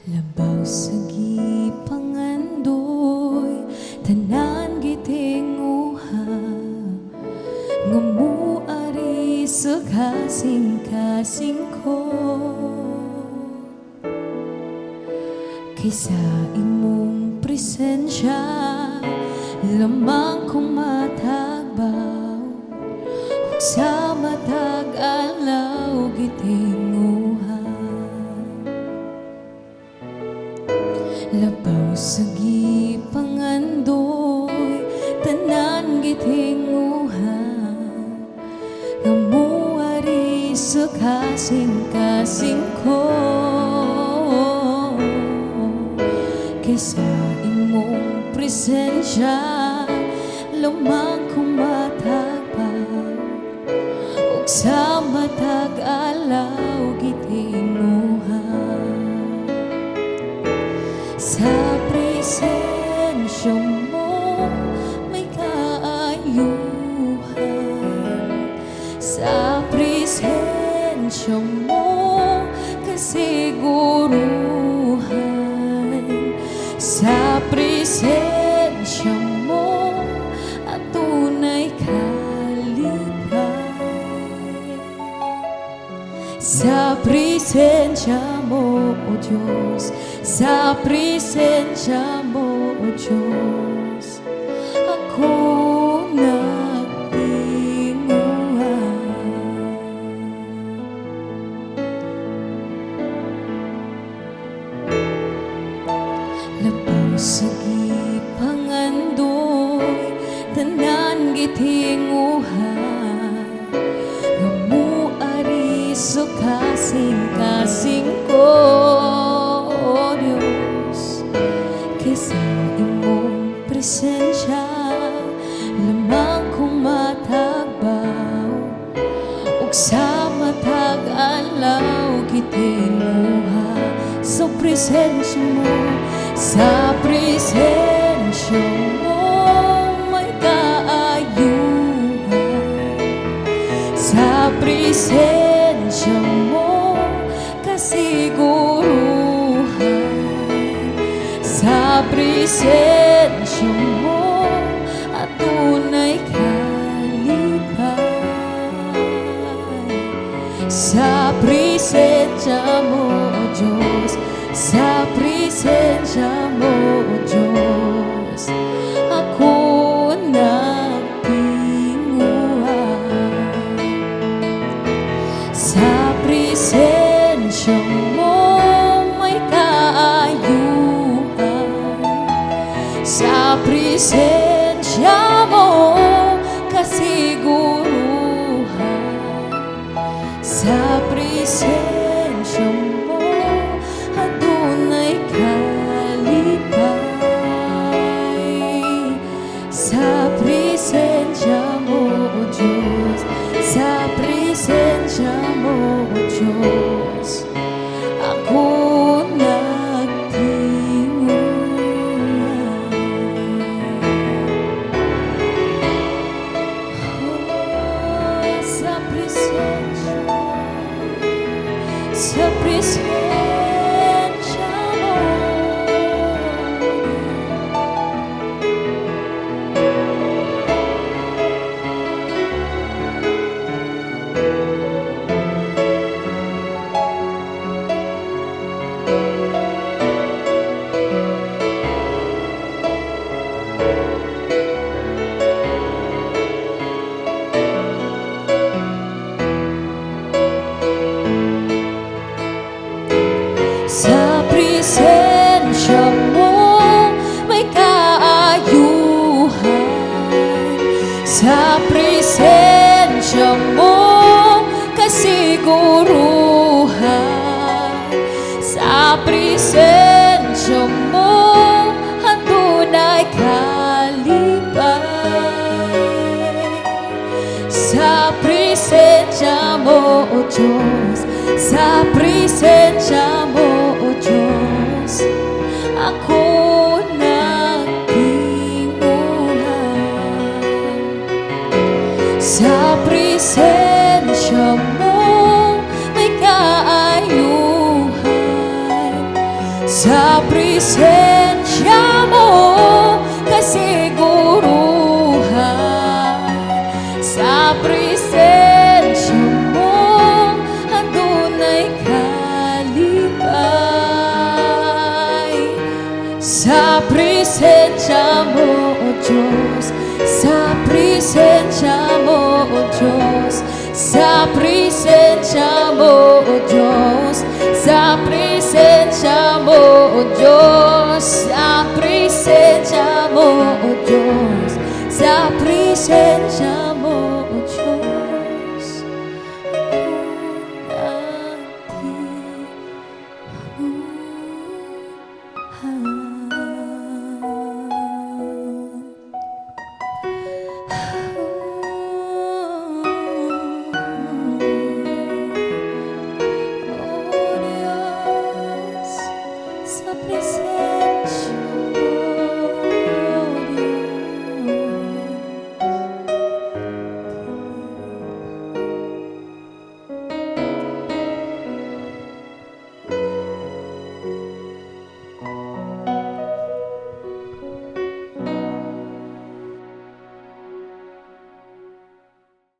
Labaw sa gipangandoy, tanan gitinguha, ngamuari sa kasing-kasing ko. Kaysa imong presensya, lamang kong matagbaw, ug sa matag alaw gitinguha. Labaw sa gipangandoy, tanan gitinguha, ngamuari sa kasing-kasing ko. Kaysa imong presensya, lamang kong matagbaw, ug sa matag alaw gitinguha. Sa presensya mo may kaayuhan, sa presensya mo kasiguruhan, sa presensya mo at tunay kalipay. Sa presensya mo, O Diyos, sa presensya mo, O Diyos, ako nagtinguha. Labaw sa gipangandoy, tanan gitinguha, ngamuari sa kasing-kasing ko. Kaysa imong presensya, lamang kong matagbaw, ug sa matag alaw gitinguha. Sa presensya mo, sa presensya mo may kaayuhan, sa presensya mo kasiguruhan, sa presensya mo at tunay kalipay. Sa presensya mo, O Diyos, sa presensya mo, O Diyos, ako nagtinguha. Sa presensya mo may kaayuhan, sa presensya mo kasiguruhan, sa presensya mo at tunay kalipay. Sa presensya mo, O Diyos, sa presensya mo, O Diyos, ako sa presensya mo. Sa presensya mo may kaayuhan, sa presensya mo kasiguruhan, sa presensya mo ang tunay kalipay. Sa presensya mo, O Diyos, sa presensya mo, O Diyos, ako nagtinguha. Sa presensya mo may kaayuhan, sa presensya mo, kasiguruhan. Sa presensya mo, andun ay kalipay. Sa presensya mo, O Diyos, sa presensya mo, O Diyos, sa presensya mo, O Diyos, sa presensya mo, O Diyos, sa presensya mo, O Diyos, sa presensya mo, O Diyos, ako natin buhay.